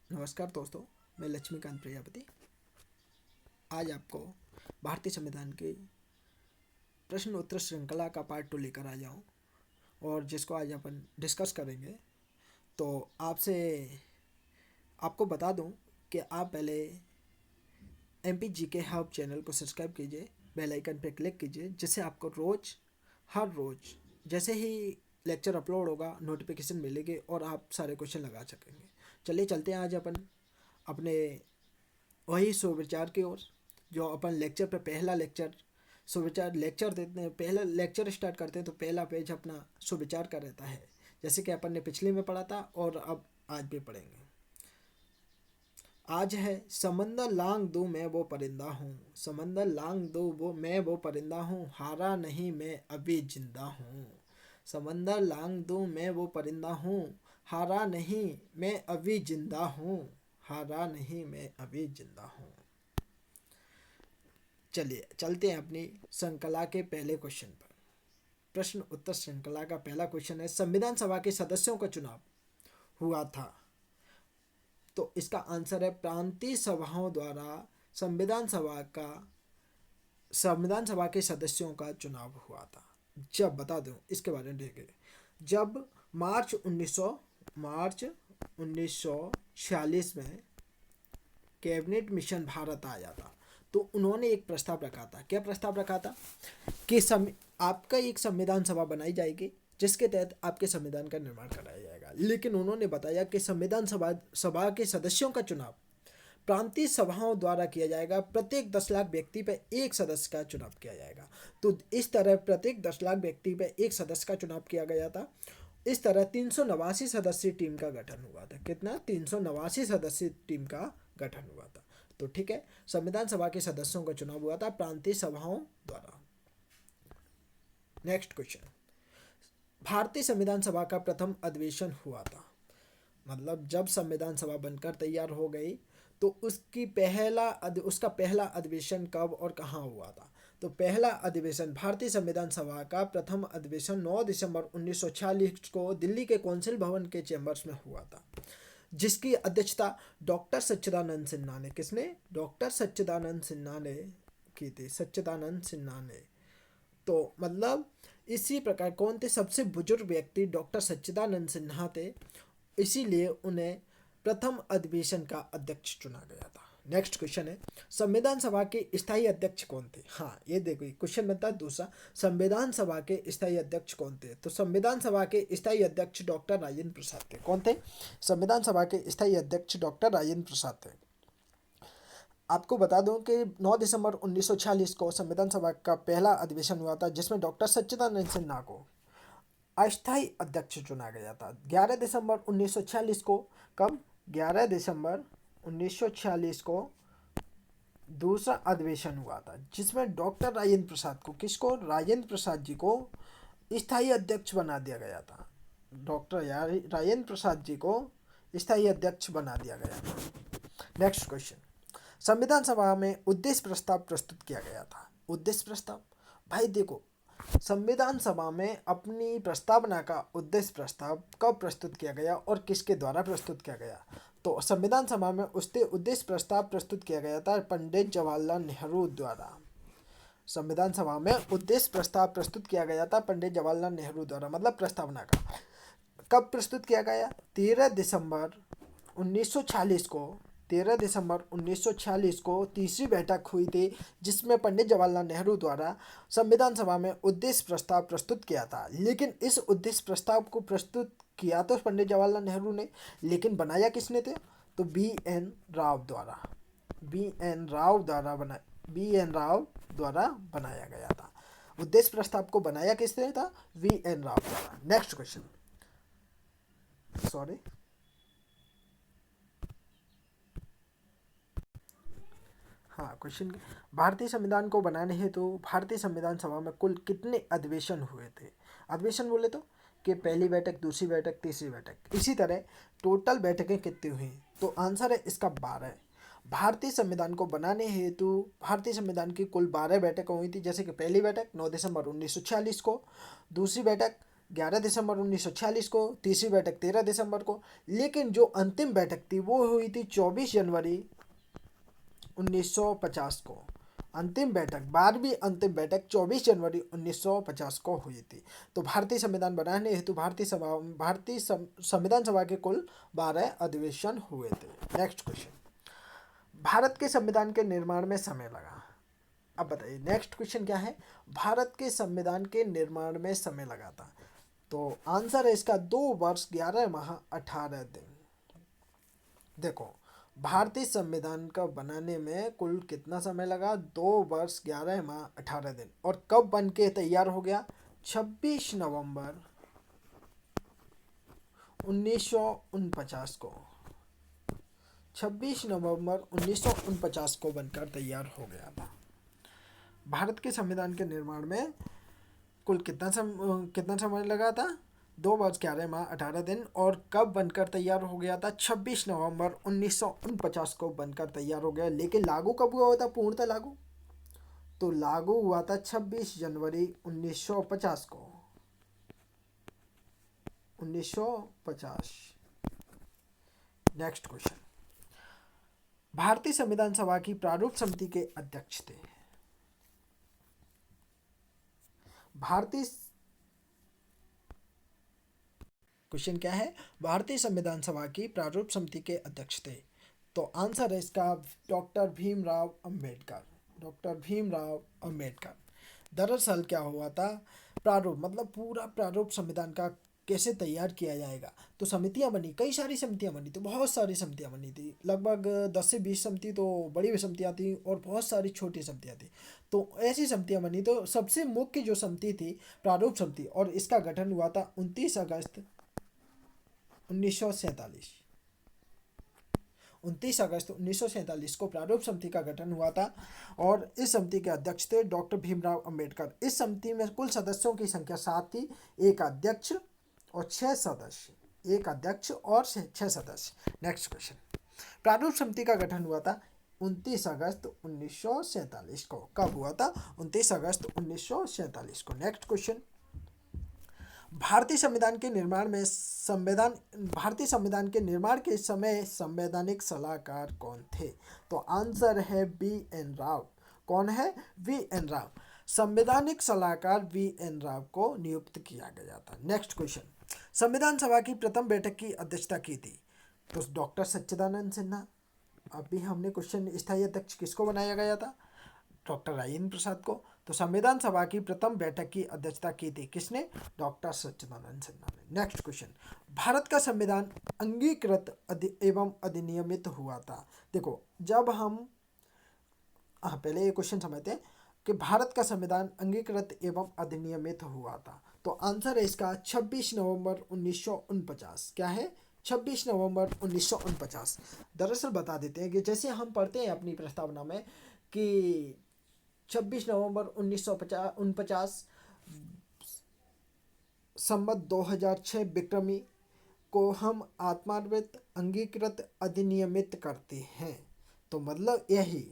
नमस्कार दोस्तों, मैं लक्ष्मीकांत प्रजापति आज आपको भारतीय संविधान की प्रश्न उत्तर श्रृंखला का पार्ट 2 लेकर आ जाऊँ और जिसको आज अपन डिस्कस करेंगे। तो आपसे आपको बता दूं कि आप पहले MPGK हब चैनल को सब्सक्राइब कीजिए, बेल आइकन पर क्लिक कीजिए, जिससे आपको हर रोज़ जैसे ही लेक्चर अपलोड होगा नोटिफिकेशन मिलेगी और आप सारे क्वेश्चन लगा सकेंगे। चलिए चलते हैं आज अपन अपने वही सुविचार की ओर, जो अपन लेक्चर पे पहला लेक्चर सुविचार लेक्चर देते हैं। पहला लेक्चर स्टार्ट करते हैं तो पहला पेज अपना सुविचार का रहता है, जैसे कि अपन ने पिछले में पढ़ा था और अब आज भी पढ़ेंगे। आज है समंदर लांग दो मैं वो परिंदा हूँ, समंदर लांग दो वो मैं वो परिंदा हूँ, हारा नहीं मैं अभी जिंदा हूँ। समंदर लांग दो मैं वो परिंदा हूँ, हारा नहीं मैं अभी जिंदा हूँ, हारा नहीं मैं अभी जिंदा हूँ। चलिए चलते हैं अपनी श्रृंखला के पहले क्वेश्चन पर। प्रश्न उत्तर श्रृंखला का पहला क्वेश्चन है, संविधान सभा के सदस्यों का चुनाव हुआ था। तो इसका आंसर है प्रांतीय सभाओं द्वारा संविधान सभा के सदस्यों का चुनाव हुआ था। जब बता दूं इसके बारे में देखें, जब मार्च 1946 में कैबिनेट मिशन भारत आया था, तो उन्होंने एक प्रस्ताव रखा था। क्या प्रस्ताव रखा था कि आपका एक संविधान सभा बनाई जाएगी जिसके तहत आपके संविधान का निर्माण कराया जाएगा। लेकिन उन्होंने बताया कि संविधान सभा के सदस्यों का चुनाव प्रांतीय सभाओं द्वारा किया जाएगा। प्रत्येक 10 लाख व्यक्ति पर एक सदस्य का चुनाव किया जाएगा। तो इस तरह प्रत्येक 10 लाख व्यक्ति पर एक सदस्य का चुनाव किया गया था। इस तरह 389 सदस्यीय टीम का गठन हुआ था। कितना? 389 सदस्यीय टीम का गठन हुआ था। तो ठीक है, संविधान सभा के सदस्यों का चुनाव हुआ था प्रांतीय सभाओं द्वारा। नेक्स्ट क्वेश्चन, भारतीय संविधान सभा का प्रथम अधिवेशन हुआ था। मतलब जब संविधान सभा बनकर तैयार हो गई तो उसका पहला अधिवेशन कब और कहाँ हुआ था। तो पहला अधिवेशन भारतीय संविधान सभा का प्रथम अधिवेशन 9 दिसंबर 1946 को दिल्ली के कौंसिल भवन के चैम्बर्स में हुआ था, जिसकी अध्यक्षता डॉक्टर सच्चिदानंद सिन्हा ने डॉक्टर सच्चिदानंद सिन्हा ने की थी। सच्चिदानंद सिन्हा ने, तो मतलब इसी प्रकार कौन थे? सबसे बुजुर्ग व्यक्ति डॉक्टर सच्चिदानंद सिन्हा थे, इसीलिए उन्हें प्रथम अधिवेशन का अध्यक्ष चुना गया था। नेक्स्ट क्वेश्चन है, संविधान सभा के स्थायी अध्यक्ष कौन थे? हाँ, ये देखो क्वेश्चन बनता है दूसरा, संविधान सभा के स्थायी अध्यक्ष कौन थे? तो संविधान सभा के स्थायी अध्यक्ष डॉक्टर राजेंद्र प्रसाद थे। कौन थे? संविधान सभा के स्थायी अध्यक्ष डॉक्टर राजेंद्र प्रसाद थे। आपको बता दूं कि 9 दिसंबर 1946 को संविधान सभा का पहला अधिवेशन हुआ था, जिसमें डॉक्टर सच्चिदानंद सिन्हा को अस्थायी अध्यक्ष चुना गया था। 11 दिसंबर 1946 को, कब? 11 दिसंबर 1946 को दूसरा अधिवेशन हुआ था, जिसमें डॉक्टर राजेंद्र प्रसाद को, किसको? राजेंद्र प्रसाद जी को स्थायी अध्यक्ष बना दिया गया था। डॉक्टर राजेंद्र प्रसाद जी को स्थायी अध्यक्ष बना दिया गया था। नेक्स्ट क्वेश्चन, संविधान सभा में उद्देश्य प्रस्ताव प्रस्तुत किया गया था। उद्देश्य प्रस्ताव, भाई देखो, संविधान सभा में अपनी प्रस्तावना का उद्देश्य प्रस्ताव कब प्रस्तुत किया गया और किसके द्वारा प्रस्तुत किया गया? तो संविधान सभा में उससे उद्देश्य प्रस्ताव प्रस्तुत किया गया था पंडित जवाहरलाल नेहरू द्वारा। संविधान सभा में उद्देश्य प्रस्ताव प्रस्तुत किया गया था पंडित जवाहरलाल नेहरू द्वारा, मतलब प्रस्तावना का। कब प्रस्तुत किया गया? 13 दिसंबर 1946 को तीसरी बैठक हुई थी, जिसमें पंडित जवाहरलाल नेहरू द्वारा संविधान सभा में उद्देश्य प्रस्ताव प्रस्तुत किया था। लेकिन इस उद्देश्य प्रस्ताव को प्रस्तुत किया तो पंडित जवाहरलाल नेहरू ने, लेकिन बनाया किसने थे? तो बी एन राव द्वारा बनाया गया था। उद्देश्य प्रस्ताव को बनाया किसने था? VN राव द्वारा। नेक्स्ट क्वेश्चन, हाँ क्वेश्चन, भारतीय संविधान को बनाने हेतु भारतीय संविधान सभा में कुल कितने अधिवेशन हुए थे? अधिवेशन बोले तो कि पहली बैठक, दूसरी बैठक, तीसरी बैठक, इसी तरह टोटल बैठकें कितनी हुई? तो आंसर है इसका 12। भारतीय संविधान को बनाने हेतु भारतीय संविधान की कुल 12 बैठकें हुई थी, जैसे कि पहली बैठक 9 दिसंबर 1946 को, दूसरी बैठक 11 दिसंबर 1946 को, तीसरी बैठक 13 दिसंबर को, लेकिन जो अंतिम बैठक थी वो हुई थी 24 जनवरी 1950 को। अंतिम बैठक, 12वीं अंतिम बैठक 24 जनवरी 1950 को हुई थी। तो भारतीय संविधान बनाने हेतु भारतीय संविधान सभा के कुल 12 अधिवेशन हुए थे। नेक्स्ट क्वेश्चन, भारत के संविधान के निर्माण में समय लगा। अब बताइए नेक्स्ट क्वेश्चन क्या है, भारत के संविधान के निर्माण में समय लगा था। तो आंसर है इसका 2 वर्ष 11 माह 18 दिन। देखो भारतीय संविधान का बनाने में कुल कितना समय लगा, 2 वर्ष 11 माह 18 दिन। और कब बन के तैयार हो गया, 26 नवंबर 1949 को, 26 नवंबर 1949 को बनकर तैयार हो गया था। भारत के संविधान के निर्माण में कुल कितना समय लगा था, 2 वर्ष 11 माह 18 दिन। और कब बनकर तैयार हो गया था, 26 नवंबर 1949 को बनकर तैयार हो गया। लेकिन लागू कब हुआ था, पूर्णतः लागू, तो लागू हुआ था 26 जनवरी 1950 को, 1950। नेक्स्ट क्वेश्चन, भारतीय संविधान सभा की प्रारूप समिति के अध्यक्ष थे। भारतीय क्वेश्चन क्या है, भारतीय संविधान सभा की प्रारूप समिति के अध्यक्ष थे। तो आंसर है इसका डॉक्टर भीमराव अंबेडकर, डॉक्टर भीमराव अंबेडकर। दरअसल क्या हुआ था, प्रारूप मतलब पूरा प्रारूप संविधान का कैसे तैयार किया जाएगा, तो समितियां बनी, कई सारी समितियां बनी थी, बहुत सारी समितियां बनी थी, लगभग 10 से 20 समिति तो बड़ी समितियां थी और बहुत सारी छोटी समितियां थी। तो ऐसी समितियां बनी, तो सबसे मुख्य जो समिति थी प्रारूप समिति, और इसका गठन हुआ था 29 अगस्त 1947। 29 अगस्त 1947 को प्रारूप समिति का गठन हुआ था और इस समिति के अध्यक्ष थे डॉक्टर भीमराव अंबेडकर। इस समिति में कुल सदस्यों की संख्या 7 थी, एक अध्यक्ष और 6 सदस्य, एक अध्यक्ष और 6 सदस्य। नेक्स्ट क्वेश्चन, प्रारूप समिति का गठन हुआ था 29 अगस्त 1947 को। कब हुआ था, 29 अगस्त 1947 को। नेक्स्ट क्वेश्चन, भारतीय संविधान के निर्माण के समय संवैधानिक सलाहकार कौन थे। तो आंसर है बी एन राव। कौन है, वी एन राव। संवैधानिक सलाहकार वी एन राव को नियुक्त किया गया था। नेक्स्ट क्वेश्चन, संविधान सभा की प्रथम बैठक की अध्यक्षता की थी। तो डॉक्टर सच्चिदानंद सिन्हा। अभी हमने क्वेश्चन, स्थायी अध्यक्ष किसको बनाया गया था, डॉक्टर राजेंद्र प्रसाद को। तो संविधान सभा की प्रथम बैठक की अध्यक्षता की थी किसने, डॉक्टर सच्चिदानंद सिन्हा ने। नेक्स्ट क्वेश्चन, भारत का संविधान अंगीकृत एवं अधिनियमित हुआ था। देखो जब हम पहले ये क्वेश्चन समझते हैं कि भारत का संविधान अंगीकृत एवं अधिनियमित हुआ था। तो आंसर है इसका 26 नवंबर 1949। क्या है, 26 नवंबर 1949। दरअसल बता देते हैं कि जैसे हम पढ़ते हैं अपनी प्रस्तावना में कि 26 नवंबर 1949 संवत 2006 विक्रमी को हम आत्मान्वित अंगीकृत अधिनियमित करते हैं। तो मतलब यही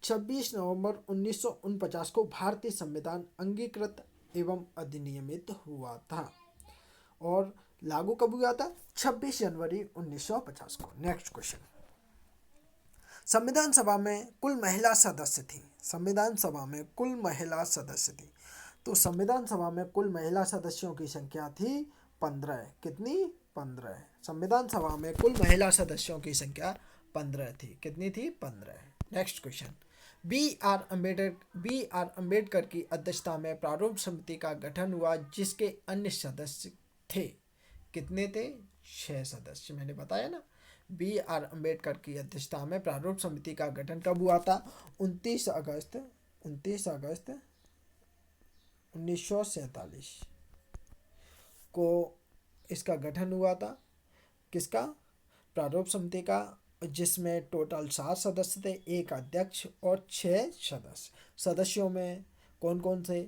26 नवंबर 1949 को भारतीय संविधान अंगीकृत एवं अधिनियमित हुआ था और लागू कब हुआ था, 26 जनवरी 1950 को। नेक्स्ट क्वेश्चन, संविधान सभा में कुल महिला सदस्य थी। संविधान सभा में कुल महिला सदस्य थी। तो संविधान सभा में कुल महिला सदस्यों की संख्या थी 15। कितनी, 15। संविधान सभा में कुल महिला सदस्यों की संख्या 15 थी। कितनी थी, 15। Next question, B R Ambedkar की अध्यक्षता में प्रारूप समिति का गठन हुआ जिसके अन्य सदस्य थे। कितने थे, 6 सदस्य। मैंने बताया ना, बी आर अम्बेडकर की अध्यक्षता में प्रारूप समिति का गठन कब हुआ था, 29 अगस्त 1947 को इसका गठन हुआ था। किसका, प्रारूप समिति का, जिसमें टोटल 7 सदस्य थे, एक अध्यक्ष और 6 सदस्य। सदस्यों में कौन कौन से,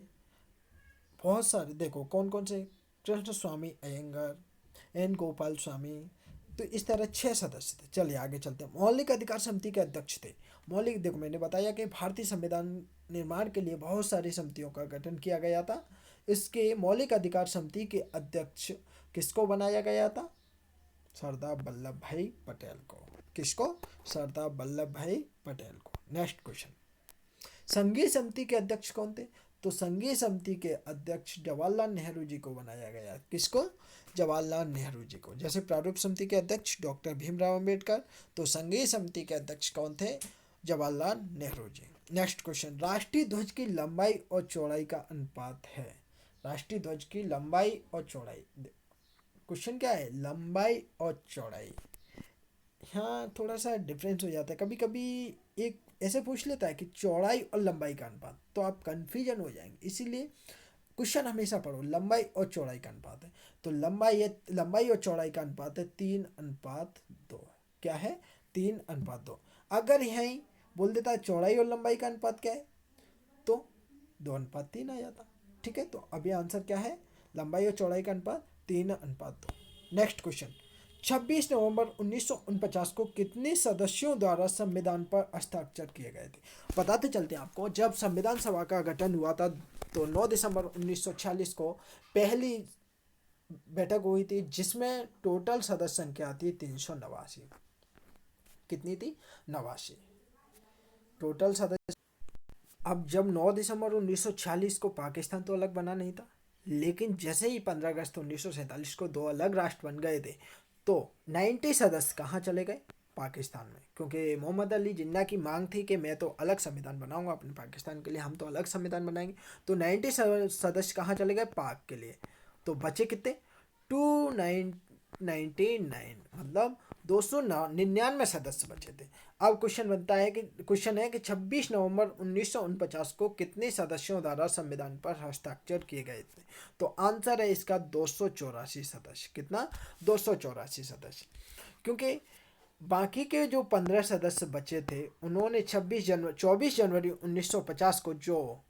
बहुत सारे, देखो कौन कौन से, कृष्ण स्वामी अयंगर, एन गोपाल स्वामी। तो इस तरह 6 सदस्य थे। चलिए आगे चलते हैं। मौलिक अधिकार समिति के अध्यक्ष थे। मौलिक, देखो मैंने बताया कि भारतीय संविधान निर्माण के लिए बहुत सारी समितियों का गठन किया गया था, इसके मौलिक अधिकार समिति के अध्यक्ष किसको बनाया गया था? सरदार वल्लभ भाई पटेल को। किसको? सरदार वल्लभ भाई पटेल को। नेक्स्ट क्वेश्चन, संघीय समिति के अध्यक्ष कौन थे? तो संघीय समिति के अध्यक्ष जवाहरलाल नेहरू जी को बनाया गया। किसको? जवाहरलाल नेहरू जी को। जैसे प्रारूप समिति के अध्यक्ष डॉक्टर भीमराव अंबेडकर, तो संघीय समिति के अध्यक्ष कौन थे? जवाहरलाल नेहरू जी। नेक्स्ट क्वेश्चन, राष्ट्रीय ध्वज की लंबाई और चौड़ाई का अनुपात है। राष्ट्रीय ध्वज की लंबाई और चौड़ाई, क्वेश्चन क्या है? लंबाई और चौड़ाई। हाँ, थोड़ा सा डिफरेंस हो जाता है कभी कभी, एक ऐसे पूछ लेता है कि चौड़ाई और लंबाई का अनुपात, तो आप कन्फ्यूजन हो जाएंगे। इसीलिए क्वेश्चन हमेशा पढ़ो, लंबाई और चौड़ाई का अनुपात है। तो लंबाई और चौड़ाई का अनुपात है 3:2। क्या है? 3:2। अगर यहीं बोल देता है चौड़ाई और लंबाई का अनुपात क्या है, तो 2:3 आ जाता। ठीक है, तो अभी आंसर क्या है? लंबाई और चौड़ाई का अनुपात 3:2। नेक्स्ट क्वेश्चन, 26 नवंबर 1949 को कितने सदस्यों द्वारा संविधान पर हस्ताक्षर किए गए थे? बताते चलते हैं आपको, जब संविधान सभा का गठन हुआ था तो 9 दिसंबर 1946 को पहली बैठक हुई थी, जिसमें टोटल सदस्य संख्या थी 389। कितनी थी? 89 टोटल सदस्य। अब जब 9 दिसंबर 1946 को पाकिस्तान तो अलग बना नहीं था, लेकिन जैसे ही 15 अगस्त 1947 को दो अलग राष्ट्र बन गए थे, तो 90 सदस्य कहाँ चले गए? पाकिस्तान में। क्योंकि मोहम्मद अली जिन्ना की मांग थी कि मैं तो अलग संविधान बनाऊंगा अपने पाकिस्तान के लिए, हम तो अलग संविधान बनाएंगे। तो 90 सदस्य कहाँ चले गए? पाक के लिए। तो बचे कितने? 299, मतलब 299 सदस्य बचे थे। अब क्वेश्चन है कि 26 नवंबर 1949 को कितने सदस्यों द्वारा संविधान पर हस्ताक्षर किए गए थे? तो आंसर है इसका 284 सदस्य। कितना? 284 सदस्य। क्योंकि बाकी के जो 15 सदस्य बचे थे, उन्होंने 24 जनवरी 1950 को जो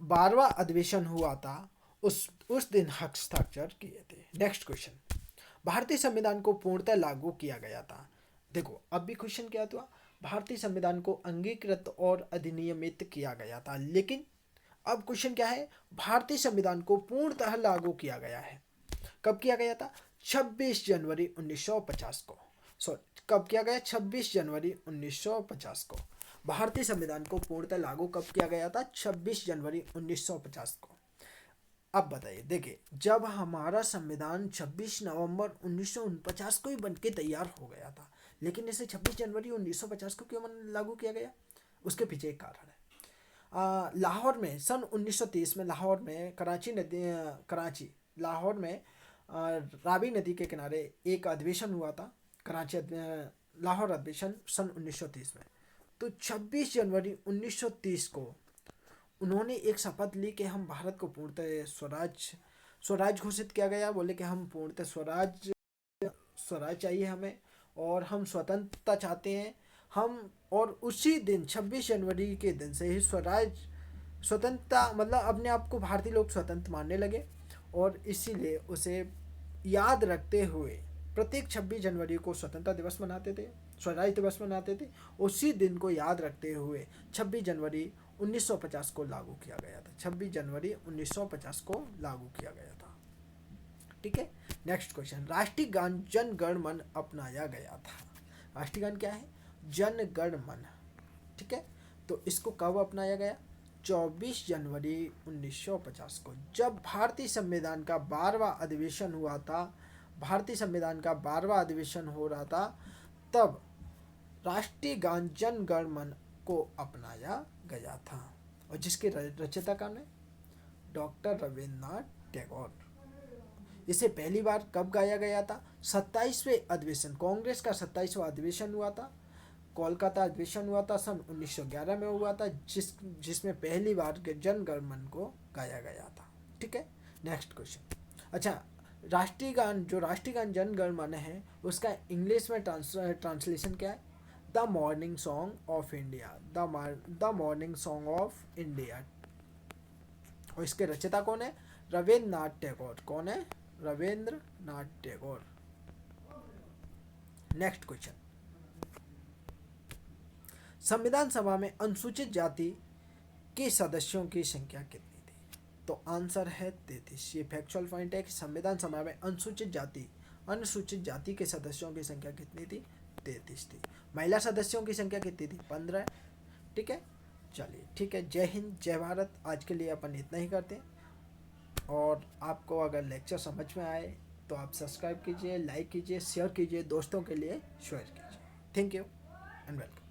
12वां अधिवेशन हुआ था, उस दिन हस्ताक्षर किए थे। नेक्स्ट क्वेश्चन, भारतीय संविधान को पूर्णतः लागू किया गया था। देखो, अब भी क्वेश्चन क्या था? भारतीय संविधान को अंगीकृत और अधिनियमित किया गया था, लेकिन अब क्वेश्चन क्या है? भारतीय संविधान को पूर्णतः लागू किया गया है। कब किया गया था? 26 जनवरी 1950 को। कब किया गया? 26 जनवरी 1950 को। भारतीय संविधान को पूर्णतः लागू कब किया गया था? 26 जनवरी 1950 को। अब बताइए, देखिए, जब हमारा संविधान 26 नवंबर 1949 को ही बन के तैयार हो गया था, लेकिन इसे 26 जनवरी 1950 को क्यों लागू किया गया? उसके पीछे एक कारण है। लाहौर में सन 1930 में लाहौर में लाहौर में रावी नदी के किनारे एक अधिवेशन हुआ था, लाहौर अधिवेशन सन 1930 में। तो 26 जनवरी 1930 को उन्होंने एक शपथ ली कि हम भारत को पूर्णतः स्वराज घोषित किया गया। बोले कि हम पूर्णतः स्वराज चाहिए हमें, और हम स्वतंत्रता चाहते हैं हम। और उसी दिन 26 जनवरी के दिन से ही स्वतंत्रता, मतलब अपने आप को भारतीय लोग स्वतंत्र मानने लगे, और इसीलिए उसे याद रखते हुए प्रत्येक 26 जनवरी को स्वतंत्रता दिवस मनाते थे, स्वराज दिवस मनाते थे। उसी दिन को याद रखते हुए 26 जनवरी 1950 को लागू किया गया था। 26 जनवरी 1950 को लागू किया गया था। ठीक है, नेक्स्ट क्वेश्चन, राष्ट्रीय गान जन गण मन अपनाया गया था। राष्ट्रीय गान क्या है? जन गण मन। ठीक है, तो इसको कब अपनाया गया? 24 जनवरी 1950 को, जब भारतीय संविधान का 12वां अधिवेशन हुआ था। भारतीय संविधान का 12वां अधिवेशन हो रहा था, तब राष्ट्रीय गान जन गण मन को अपनाया गया था। और जिसके रचयिता कौन है? डॉक्टर रविन्द्रनाथ टैगोर। इसे पहली बार कब गाया गया था? 27वें अधिवेशन, कांग्रेस का 27वां अधिवेशन हुआ था, कोलकाता अधिवेशन हुआ था, सन 1911 में हुआ था, जिसमें पहली बार जन गण मन को गाया गया था। ठीक है, नेक्स्ट क्वेश्चन। अच्छा, राष्ट्रीय गान जन गण मन है, उसका इंग्लिश में ट्रांसलेशन क्या है? The morning song of India. The morning song of India. और इसके रचयिता कौन है? रविन्द्रनाथ टैगोर। कौन है? रविन्द्रनाथ टैगोर। नेक्स्ट क्वेश्चन, संविधान सभा में अनुसूचित जाति के सदस्यों की संख्या कितनी थी? तो आंसर है 33। ये फैक्चुअल पॉइंट है कि संविधान सभा में अनुसूचित जाति के सदस्यों की संख्या कितनी थी? 33 थी। महिला सदस्यों की संख्या कितनी थी? 15। ठीक है, चलिए ठीक है। जय हिंद, जय भारत। आज के लिए अपन इतना ही करते हैं। और आपको अगर लेक्चर समझ में आए तो आप सब्सक्राइब कीजिए, लाइक कीजिए, शेयर कीजिए, दोस्तों के लिए शेयर कीजिए। Thank you and welcome.